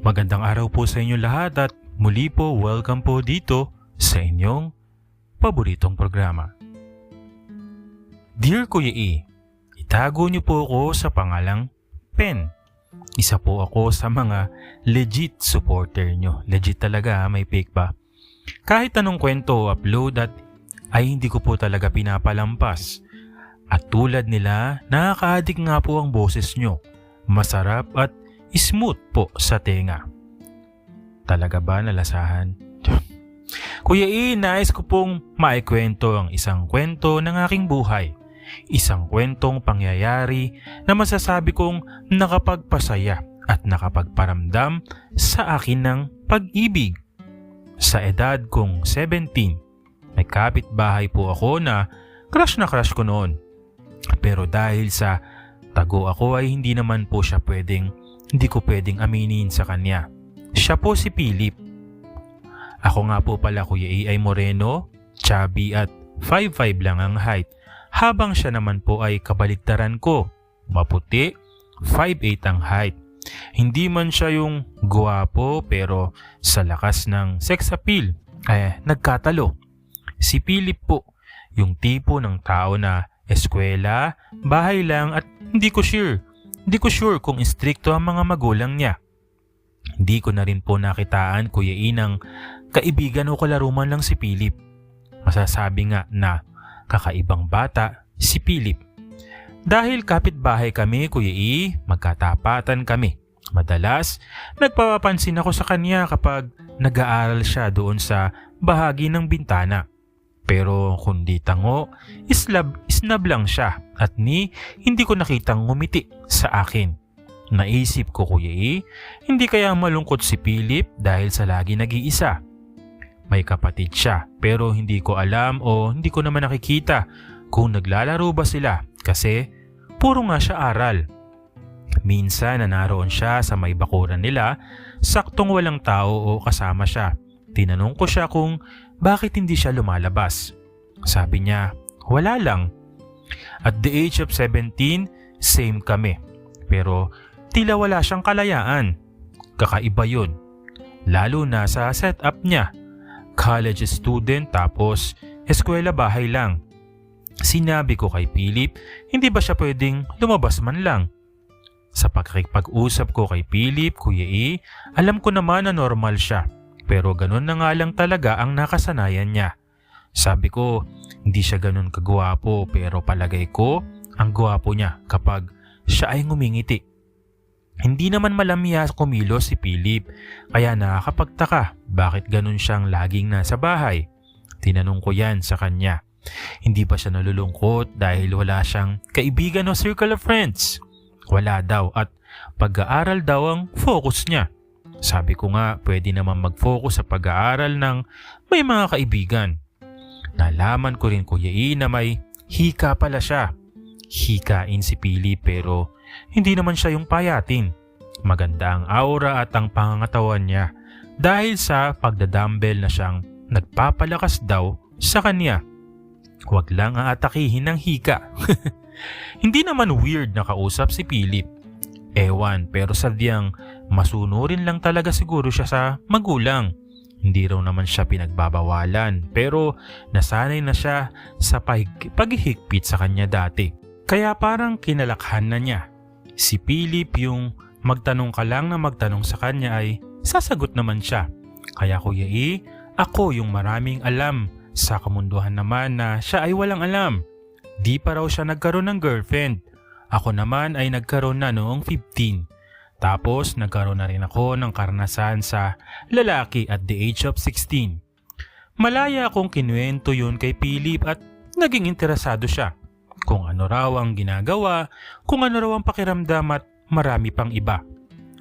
Magandang araw po sa inyo lahat at muli po welcome po dito sa inyong paboritong programa. Dear Kuya E, itago niyo po ako sa pangalang Pen. Isa po ako sa mga legit supporter nyo. Legit talaga, may fake ba? Kahit anong kwento o upload ay hindi ko po talaga pinapalampas. At tulad nila, nakaka-addict nga po ang boses nyo. Masarap at smooth po sa tenga. Talaga ba nalasahan? Kuya E, nais ko pong maikwento ang isang kwento ng aking buhay. Isang kwentong pangyayari na masasabi kong nakapagpasaya at nakapagparamdam sa akin ng pag-ibig. Sa edad kong 17, may kapitbahay po ako na crush ko noon. Pero dahil sa tago ako ay hindi ko pwedeng aminin sa kanya. Siya po si Philip. Ako nga po pala Kuya E ay moreno, chubby at 5'5" lang ang height. Habang siya naman po ay kabaliktaran ko, maputi, 5'8" ang height. Hindi man siya yung guwapo pero sa lakas ng sex appeal, nagkatalo. Si Philip po, yung tipo ng tao na eskwela, bahay lang at hindi ko sure kung istrikto ang mga magulang niya. Hindi ko na rin po nakitaan Kuya E ng kaibigan o kalaruman lang si Philip. Masasabi nga na kakaibang bata si Philip. Dahil kapitbahay kami Kuya E, magkatapatan kami. Madalas, nagpapapansin ako sa kanya kapag nag-aaral siya doon sa bahagi ng bintana. Pero kundi tango, isnab lang siya at hindi ko nakitang ngumiti sa akin. Naisip ko Kuya E, hindi kaya malungkot si Philip dahil sa lagi nag-iisa. May kapatid siya pero hindi ko alam o hindi ko naman nakikita kung naglalaro ba sila kasi puro nga siya aral. Minsan na naroon siya sa may bakuran nila, saktong walang tao o kasama siya. Tinanong ko siya kung bakit hindi siya lumalabas. Sabi niya, wala lang. At the age of 17, same kami. Pero tila wala siyang kalayaan. Kakaiba yun. Lalo na sa setup niya. College student tapos eskwela bahay lang. Sinabi ko kay Philip, hindi ba siya pwedeng lumabas man lang? Sa pagkikipag-usap ko kay Philip, Kuya E, alam ko naman na normal siya. Pero ganun na nga lang talaga ang nakasanayan niya. Sabi ko, hindi siya ganun kagwapo pero palagay ko ang gwapo niya kapag siya ay ngumingiti. Hindi naman malamiya kumilos si Philip kaya nakakapagtaka bakit ganun siyang laging nasa bahay. Tinanong ko yan sa kanya. Hindi ba siya nalulungkot dahil wala siyang kaibigan o circle of friends? Wala daw at pag-aaral daw ang focus niya. Sabi ko nga pwede naman mag-focus sa pag-aaral ng may mga kaibigan. Nalaman ko rin Kuya E na may hika pala siya. Hikain si Philip pero hindi naman siya yung payatin. Maganda ang aura at ang pangangatawan niya dahil sa pagdadumbbell na siyang nagpapalakas daw sa kanya. Huwag lang aatakihin ng hika. Hindi naman weird na kausap si Philip. Ewan pero sadyang masunurin lang talaga siguro siya sa magulang. Hindi raw naman siya pinagbabawalan pero nasanay na siya sa paghihigpit sa kanya dati. Kaya parang kinalakhan na niya. Si Philip yung magtanong ka lang na magtanong sa kanya ay sasagot naman siya. Kaya Kuya E, ako yung maraming alam sa kamunduhan naman na siya ay walang alam. Di pa raw siya nagkaroon ng girlfriend. Ako naman ay nagkaroon na noong 15. Tapos nagkaroon na rin ako ng karanasan sa lalaki at the age of 16. Malaya akong kinuwento yun kay Philip at naging interesado siya. Kung ano raw ang ginagawa, kung ano raw ang pakiramdam at marami pang iba.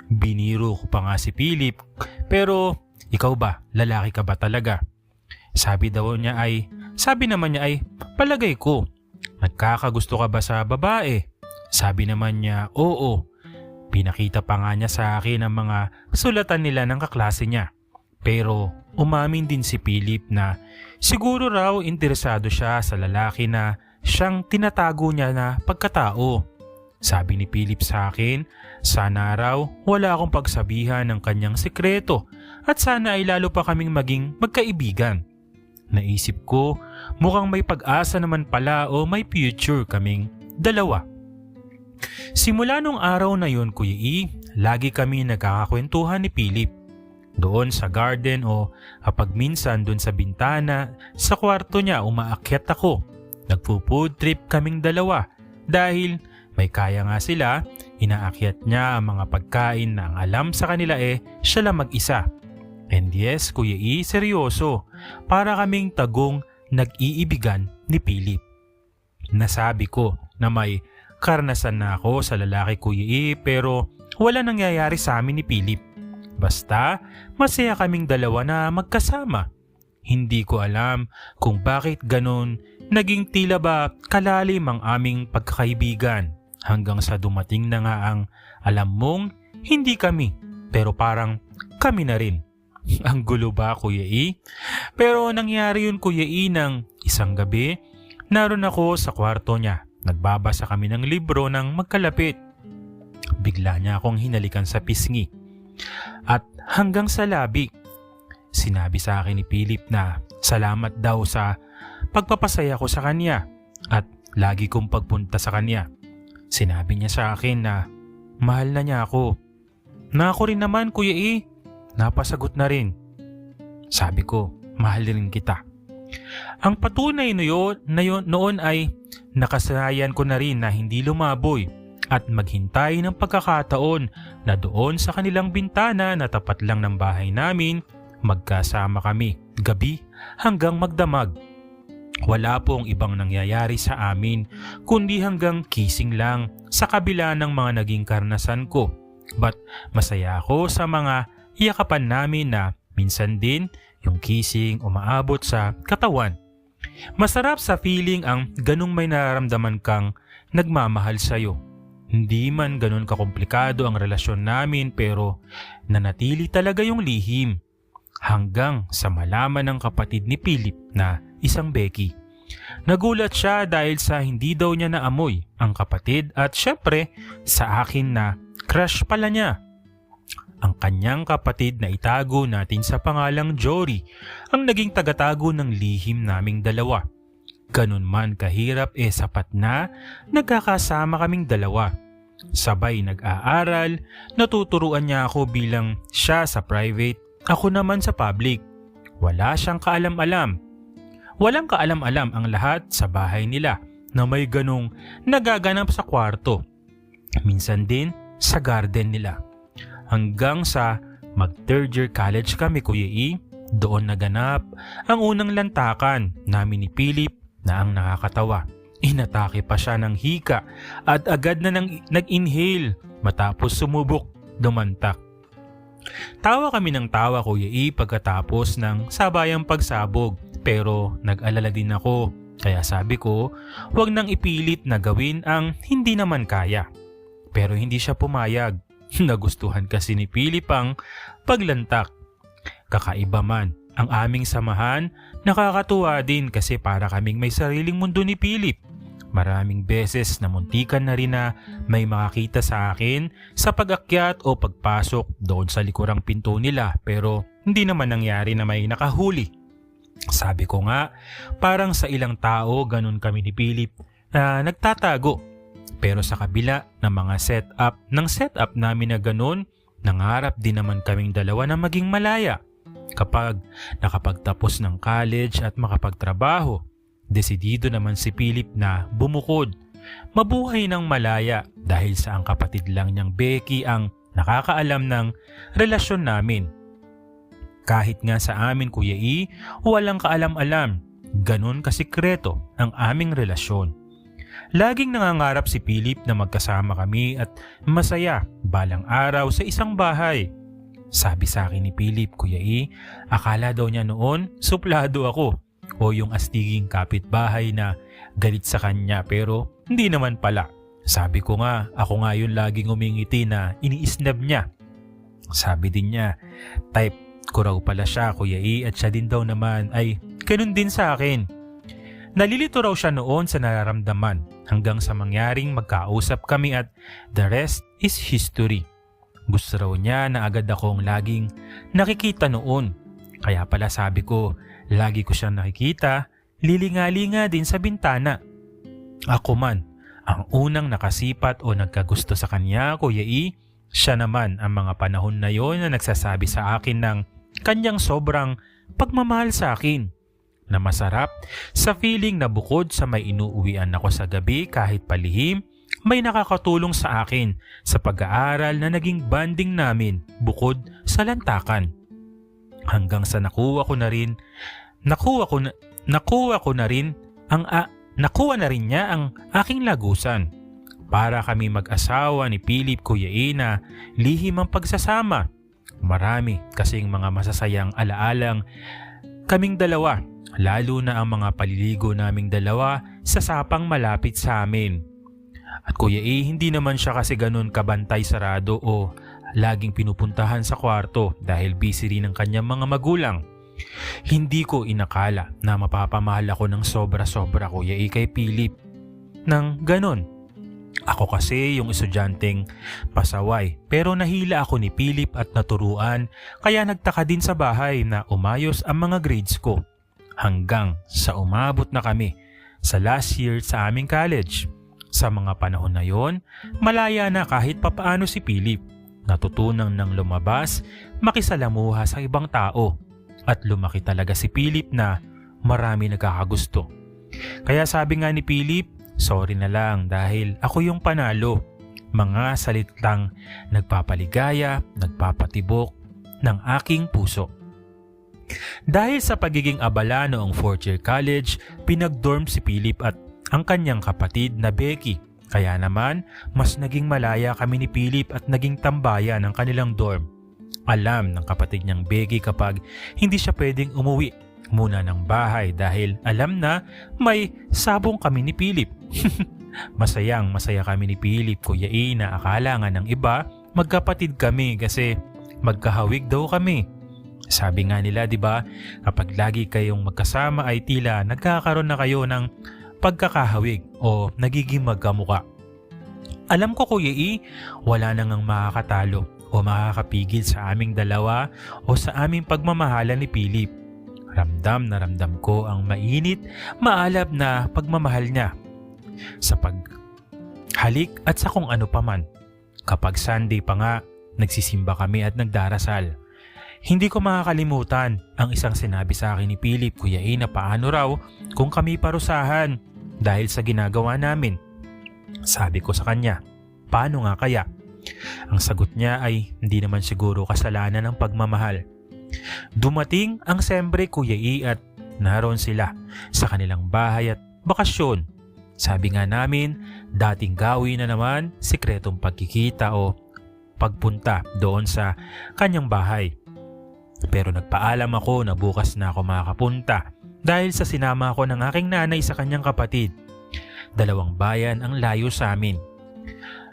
Biniro ko pa nga si Philip, pero ikaw ba, lalaki ka ba talaga? Sabi naman niya ay, palagay ko, nagkakagusto ka ba sa babae? Sabi naman niya, oo. Pinakita pa nga niya sa akin ang mga sulatan nila ng kaklase niya. Pero umamin din si Philip na siguro raw interesado siya sa lalaki na siyang tinatago niya na pagkatao. Sabi ni Philip sa akin, sana raw wala akong pagsabihan ng kanyang sikreto at sana ay lalo pa kaming maging magkaibigan. Naisip ko, mukhang may pag-asa naman pala o may future kaming dalawa. Simula nung araw na yon, Kuya E, lagi kami nagkakakwentuhan ni Philip. Doon sa garden o kapag minsan doon sa bintana, sa kwarto niya umaakyat ako. Nagpo-food trip kaming dalawa dahil may kaya nga sila, inaakyat niya ang mga pagkain na ang alam sa kanila siya lang mag-isa. And yes, Kuya E, seryoso, para kaming tagong nag-iibigan ni Philip. Nasabi ko na may karanasan na ako sa lalaki, Kuya E, pero wala nangyayari sa amin ni Philip. Basta masaya kaming dalawa na magkasama. Hindi ko alam kung bakit ganun, naging tila ba kalalim ang aming pagkakaibigan hanggang sa dumating na nga ang alam mong hindi kami pero parang kami na rin. Ang gulo ba, Kuya E? Pero nangyari yun, Kuya E, ng isang gabi, naroon ako sa kwarto niya. Nagbabasa kami ng libro ng magkalapit. Bigla niya akong hinalikan sa pisngi at hanggang sa labi. Sinabi sa akin ni Philip na salamat daw sa pagpapasaya ko sa kanya at lagi kong pagpunta sa kanya. Sinabi niya sa akin na mahal na niya ako. Na ako rin naman, Kuya E. Napasagot na rin. Sabi ko, mahal rin kita. Ang patunay noon ay nakasanayan ko na rin na hindi lumaboy at maghintay ng pagkakataon na doon sa kanilang bintana na tapat lang ng bahay namin, magkasama kami gabi hanggang magdamag. Wala pong ibang nangyayari sa amin kundi hanggang kissing lang sa kabila ng mga naging karanasan ko. But masaya ako sa mga iyakapan namin na minsan din yung kissing umaabot sa katawan. Masarap sa feeling ang ganung may nararamdaman kang nagmamahal sa'yo. Hindi man ganun kakomplikado ang relasyon namin pero nanatili talaga yung lihim. Hanggang sa malaman ng kapatid ni Philip na isang Becky. Nagulat siya dahil sa hindi daw niya naamoy ang kapatid at syempre sa akin na crush pala niya. Ang kanyang kapatid na itago natin sa pangalang Jory ang naging tagatago ng lihim naming dalawa. Ganun man kahirap sapat na nagkakasama kaming dalawa. Sabay nag-aaral, natuturuan niya ako bilang siya sa private, ako naman sa public. Wala siyang kaalam-alam. Walang kaalam-alam ang lahat sa bahay nila na may ganong nagaganap sa kwarto. Minsan din sa garden nila. Hanggang sa mag-third year college kami, Kuya E, doon naganap ang unang lantakan namin ni Philip na ang nakakatawa. Inatake pa siya ng hika at agad na nag-inhale matapos sumubok dumantak. Tawa kami ng tawa, Kuya E, pagkatapos ng sabayang pagsabog pero nag-alala din ako kaya sabi ko huwag nang ipilit na gawin ang hindi naman kaya. Pero hindi siya pumayag. Nagustuhan kasi ni Philip ang paglantak. Kakaiba man ang aming samahan, nakakatuwa din kasi para kaming may sariling mundo ni Philip. Maraming beses na muntikan na rin na may makakita sa akin sa pag-akyat o pagpasok doon sa likurang pinto nila pero hindi naman nangyari na may nakahuli. Sabi ko nga, parang sa ilang tao ganun kami ni Philip na nagtatago. Pero sa kabila ng mga setup namin na ganun, nangarap din naman kaming dalawa na maging malaya. Kapag nakapagtapos ng college at makapagtrabaho, desidido naman si Philip na bumukod. Mabuhay ng malaya dahil sa ang kapatid lang niyang Becky ang nakakaalam ng relasyon namin. Kahit nga sa amin, Kuya E, walang kaalam-alam. Ganun kasikreto ang aming relasyon. Laging nangangarap si Philip na magkasama kami at masaya balang araw sa isang bahay. Sabi sa akin ni Philip, Kuya E, akala daw niya noon suplado ako o yung astiging kapitbahay na galit sa kanya pero hindi naman pala. Sabi ko nga, ako nga yun laging umingiti na iniisnab niya. Sabi din niya, type ko raw pala siya, Kuya E, at siya din daw naman ay ganun din sa akin. Nalilito raw siya noon sa nararamdaman hanggang sa mangyaring magkausap kami at the rest is history. Gusto raw niya na agad akong laging nakikita noon. Kaya pala sabi ko, lagi ko siyang nakikita, lilinga-linga din sa bintana. Ako man, ang unang nakasipat o nagkagusto sa kanya, Kuya E, siya naman ang mga panahon na yon na nagsasabi sa akin ng kanyang sobrang pagmamahal sa akin. Na masarap sa feeling na bukod sa may inuuwian ako sa gabi kahit palihim, may nakakatulong sa akin sa pag-aaral na naging banding namin bukod sa lantakan. Hanggang sa nakuha na rin niya ang aking lagusan. Para kami mag-asawa ni Philip, Kuya E, na lihim ang pagsasama. Marami kasing mga masasayang alaalang kaming dalawa, lalo na ang mga paliligo naming dalawa sa sapang malapit sa amin. At Kuya E, hindi naman siya kasi ganun kabantay sarado o laging pinupuntahan sa kwarto dahil busy rin ang kanyang mga magulang. Hindi ko inakala na mapapamahal ako ng sobra-sobra, Kuya E, kay Philip. Nang ganun. Ako kasi yung estudyanteng pasaway, pero nahila ako ni Philip at naturuan, kaya nagtaka din sa bahay na umayos ang mga grades ko. Hanggang sa umabot na kami sa last year sa aming college. Sa mga panahon na yon, malaya na kahit papaano si Philip. Natutunang nang lumabas, makisalamuha sa ibang tao. At lumaki talaga si Philip na marami nagkakagusto. Kaya sabi nga ni Philip, sorry na lang dahil ako yung panalo. Mga salitang nagpapaligaya, nagpapatibok ng aking puso. Dahil sa pagiging abala noong 4th year college, pinag-dorm si Philip at ang kanyang kapatid na Becky. Kaya naman, mas naging malaya kami ni Philip at naging tambayan ng kanilang dorm. Alam ng kapatid niyang Becky kapag hindi siya pwedeng umuwi muna ng bahay dahil alam na may sabong kami ni Philip. Masaya kami ni Philip, Kuya E, na akala nga ng iba magkapatid kami kasi magkahawig daw kami. Sabi nga nila, 'di ba, kapag lagi kayong magkasama ay tila nagkakaroon na kayo ng pagkakahawig o nagiging magkamuka. Alam ko, Kuya E, wala nang makakatalo o makakapigil sa aming dalawa o sa aming pagmamahalan ni Philip. Ramdam na ramdam ko ang mainit, maalab na pagmamahal niya sa paghalik at sa kung ano paman. Kapag Sunday pa nga, nagsisimba kami at nagdarasal. Hindi ko makakalimutan ang isang sinabi sa akin ni Philip, Kuya E, na paano raw kung kami parusahan dahil sa ginagawa namin. Sabi ko sa kanya, paano nga kaya? Ang sagot niya ay hindi naman siguro kasalanan ng pagmamahal. Dumating ang Sembre, Kuya E, at naroon sila sa kanilang bahay at bakasyon. Sabi nga namin, dating gawin na naman sikretong pagkikita o pagpunta doon sa kanyang bahay. Pero nagpaalam ako na bukas na ako makakapunta dahil sa sinama ako ng aking nanay sa kanyang kapatid. 2 bayan ang layo sa amin.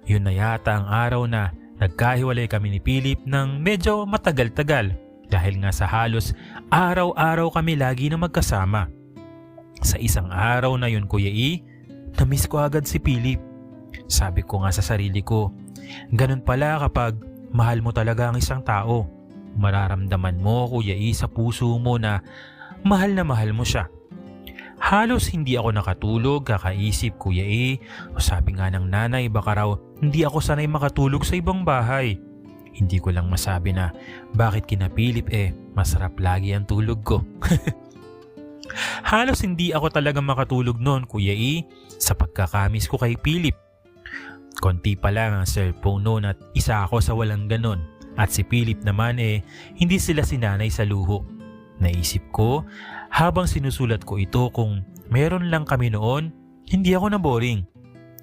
Yun na yata ang araw na nagkahiwalay kami ni Philip ng medyo matagal-tagal dahil nga sa halos araw-araw kami lagi na magkasama. Sa isang araw na yun, Kuya E, na-miss ko agad si Philip. Sabi ko nga sa sarili ko, ganun pala kapag mahal mo talaga ang isang tao. Mararamdaman mo, Kuya E, sa puso mo na mahal mo siya. Halos hindi ako nakatulog, kakaisip, Kuya E. O sabi nga ng nanay, baka raw hindi ako sanay makatulog sa ibang bahay. Hindi ko lang masabi na bakit kina Philip masarap lagi ang tulog ko. Halos hindi ako talaga makatulog noon, Kuya E, sa pagkakamis ko kay Philip. Konti pa lang ang cellphone noon at isa ako sa walang ganon. At si Philip naman hindi sila sinanay sa luho. Naisip ko, habang sinusulat ko ito, kung meron lang kami noon, hindi ako na-boring.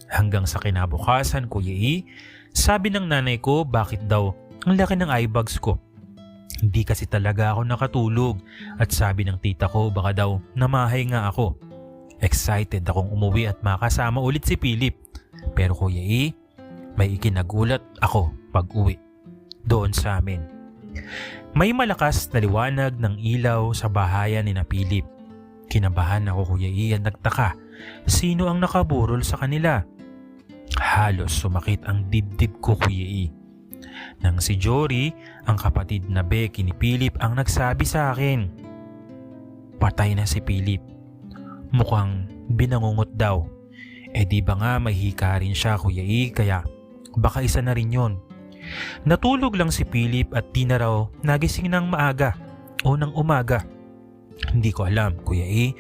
Hanggang sa kinabukasan, Kuya E, sabi ng nanay ko bakit daw ang laki ng eye bags ko. Hindi kasi talaga ako nakatulog at sabi ng tita ko baka daw namahay nga ako. Excited akong umuwi at makasama ulit si Philip. Pero Kuya E, may ikinagulat ako pag uwi doon sa amin. May malakas na liwanag ng ilaw sa bahayan ni na Philip. Kinabahan ako, Kuya E, at nagtaka sino ang nakaburol sa kanila. Halos sumakit ang dibdib ko, Kuya E. Nang si Jory, ang kapatid na Becky ni Philip ang nagsabi sa akin. Patay na si Philip. Mukhang binangungot daw. Di ba nga may hika rin siya, Kuya E, kaya baka isa na rin yon. Natulog lang si Philip at di na raw nagising ng maaga o ng umaga. Hindi ko alam, Kuya E,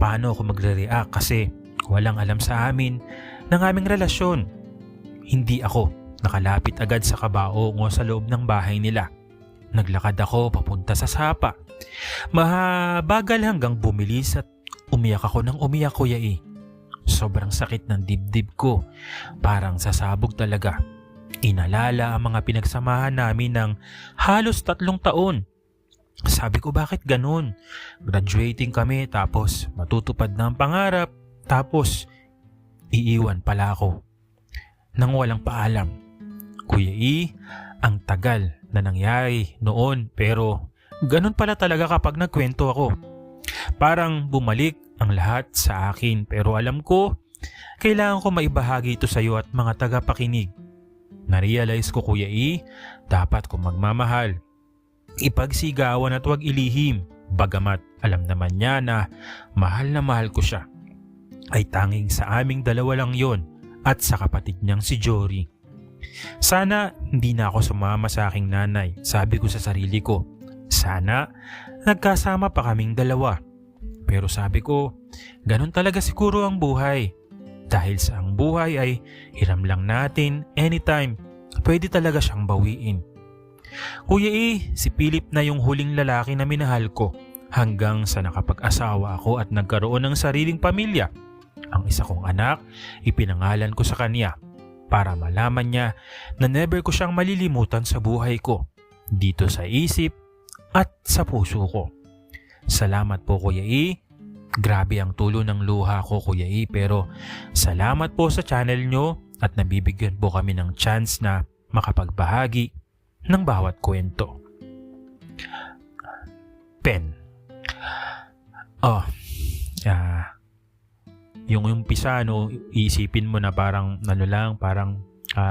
paano ako magre-react kasi walang alam sa amin ng aming relasyon. Hindi ako nakalapit agad sa kabaong o sa loob ng bahay nila. Naglakad ako papunta sa sapa. Mabagal hanggang bumilis at umiyak ako ng umiyak, Kuya E. Sobrang sakit ng dibdib ko. Parang sasabog talaga. Inalala ang mga pinagsamahan namin ng halos 3 taon. Sabi ko, bakit ganun? Graduating kami tapos matutupad na ang pangarap tapos iiwan pala ako nang walang paalam. Kuya E, ang tagal na nangyari noon pero ganun pala talaga kapag nagkwento ako. Parang bumalik ang lahat sa akin pero alam ko kailangan ko maibahagi ito sa iyo at mga tagapakinig. Na-realize ko, Kuya E, dapat kong magmamahal. Ipagsigawan at huwag ilihim. Bagamat alam naman niya na mahal ko siya. Ay tanging sa aming dalawa lang yon at sa kapatid niyang si Jory. Sana hindi na ako sumama sa aking nanay. Sabi ko sa sarili ko, sana nagkasama pa kaming dalawa. Pero sabi ko, ganun talaga siguro ang buhay. Dahil sa ang buhay ay hiram lang natin anytime. Pwede talaga siyang bawiin. Kuya E, si Philip na yung huling lalaki na minahal ko hanggang sa nakapag-asawa ako at nagkaroon ng sariling pamilya. Ang isa kong anak, ipinangalan ko sa kanya para malaman niya na never ko siyang malilimutan sa buhay ko, dito sa isip at sa puso ko. Salamat po, Kuya E. Grabe ang tulo ng luha ko, Kuya E, pero salamat po sa channel nyo at nabibigyan po kami ng chance na makapagbahagi ng bawat kwento. Pen. Yung umpisa, no, iisipin mo na parang parang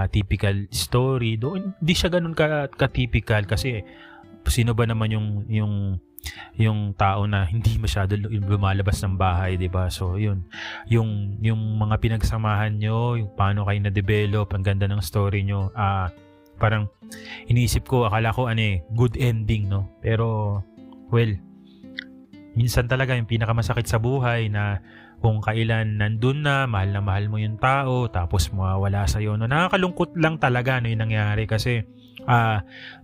typical story. Doon hindi siya ganun ka-typical kasi sino ba naman yung tao na hindi masyado lumalabas ng bahay, 'di ba? So, yun. Yung mga pinagsamahan nyo, yung paano kayo na-develop, ang ganda ng story nyo. Parang iniisip ko, akala ko good ending, no? Pero well, minsan talaga yung pinakamasakit sa buhay na kung kailan nandun na mahal mo yung tao tapos mawawala sa'yo, no? Nakakalungkot lang talaga yung nangyari kasi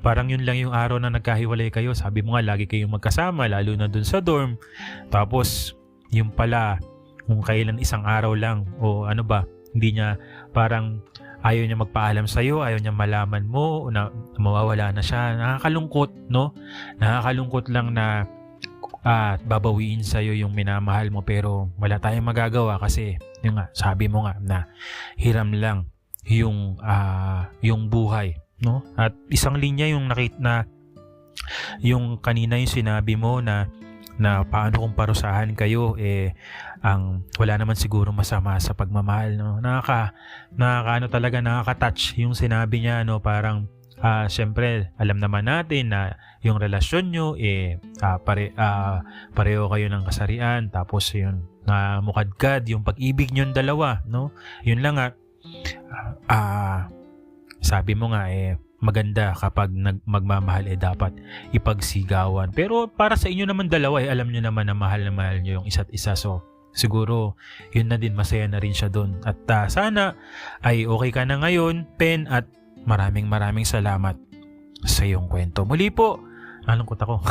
parang yun lang yung araw na nagkahiwalay kayo. Sabi mo nga lagi kayong magkasama lalo na dun sa dorm. Tapos yung pala kung kailan isang araw lang o hindi niya parang ayaw niya magpaalam sa'yo, ayaw niya malaman mo na mawawala na siya. Nakakalungkot, no? Nakakalungkot lang na babawiin sa'yo yung minamahal mo pero wala tayong magagawa kasi yung sabi mo nga na hiram lang yung buhay, no? At isang linya yung nakita na yung kanina yung sinabi mo na paano kung parusahan kayo ang wala naman siguro masama sa pagmamahal, no? Nakaka-touch yung sinabi niya, no? Parang syempre alam naman natin na yung relasyon nyo pareho kayo ng kasarian tapos yun mukadkad yung pag-ibig nyo dalawa, no? Yun lang sabi mo nga maganda kapag magmamahal dapat ipagsigawan. Pero para sa inyo naman dalawa alam nyo naman na mahal nyo yung isa't isa. So siguro yun na din, masaya na rin siya doon. At sana ay okay ka na ngayon, Pen, at maraming salamat sa iyong kwento. Muli po, nalungkot ako.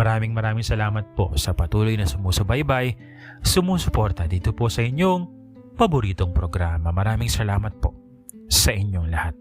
maraming salamat po sa patuloy na sumusubaybay, sumusuporta dito po sa inyong paboritong programa. Maraming salamat po sa inyong lahat.